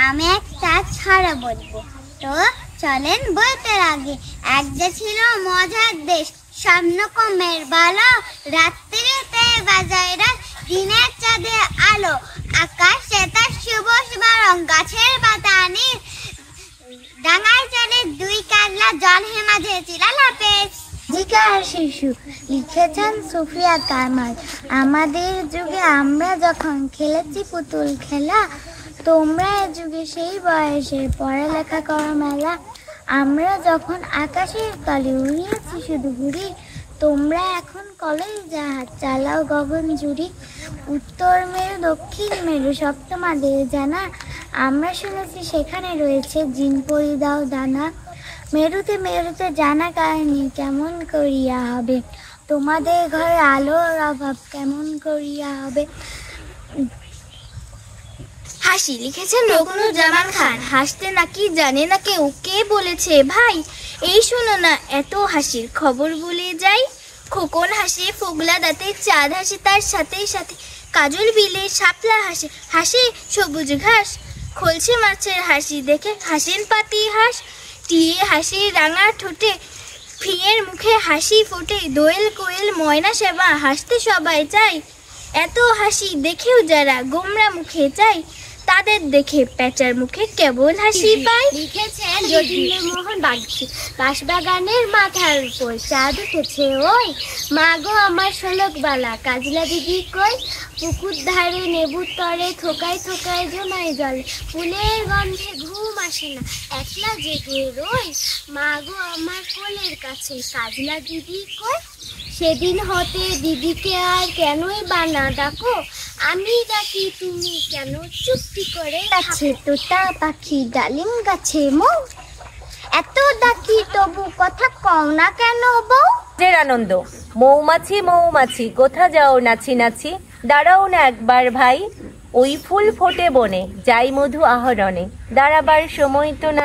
আমি একটা ছড়া বলবো, তো চলেন বলতে আগে। এক যে ছিল মজার দেশ, স্বপ্নকমের বালো, রাত্রিতে বাজায় রাত, দিনের চাঁদে আলো, আকাশে তার সবুজ রং, গাছের পাতা নীল, ডাঙায় চলে দুই কাতলা, জল হে মাঝে চিলালা পেশ। জিকার শিশু লিখেছেন সুফিয়া কামাল। আমাদের যুগে আমরা যখন খেলেছি পুতুল খেলা, তোমরা এ যুগে সেই বয়সের পড়ালেখা করো মেলা। আমরা যখন আকাশের তলে উড়িয়েছি শুধু ঘুরি, তোমরা এখন কলেজ জাহাজ চালাও গগন জুড়ি। উত্তর মেরু দক্ষিণ মেরু সব তোমাদের জানা, আমরা শুনেছি সেখানে রয়েছে জিন পরি দাও দানা। মেরুতে মেরুতে জানা কাহিনী কেমন করিয়া হবে, তোমাদের ঘরে আলোর অভাব কেমন করিয়া হবে। হাসি লিখেছেন রুকনুজ্জামান খান। হাসতে নাকি জানে না কেউ, কে বলেছে ভাই? এই শোনো না এত হাসির খবর বলে যাই। খোকন হাসে ফোগলা দাঁতে, চাঁদ হাসে তার সাথে সাথে, কাজল বিলে শাপলা হাসে, হাসে সবুজ ঘাস। খলছে মাছের হাসি দেখে হাসেন পাতি হাঁস, টিয়ে হাসে রাঙা ঠোঁটে, ফিঙের মুখে হাসি ফোটে, দোয়েল কোয়েল ময়না সেবা হাসতে সবাই চায়। এত হাসি দেখেও যারা গোমরা মুখে চায়, তাদের দেখে প্যাঁচার মুখে কেবল হাসি পায়। লিখেছেন রবীন্দ্রমোহন বাঁশবাগানের মাথার উপর চাঁদ উঠেছে ওই, মা গো আমার শোলক বালা কাজলা দিদি কই, পুকুর ধারে নেবুর তরে থোকায় থোকায় জমায় জল, ফুলের গন্ধে ঘুম আসে না একলা জেগে রই, মা গো আমার কোলের কাছে কাজলা দিদি কই। সেদিন হতে দিদিকে আর কেনই বা না ডাকো, আমি ডাকি তুমি কেন চুপটি করে গাছে তোতা পাখি ডালিম গাছে মৌ, এত ডাকি তবু কথা কও না কেন বউ। আনন্দ মৌমাছি মৌমাছি কোথা যাও নাচি নাচি, দাঁড়াও না একবার ভাই, ওই ফুল ফোটে বনে যাই মধু আহরণে, দাঁড়াবার সময় তো না।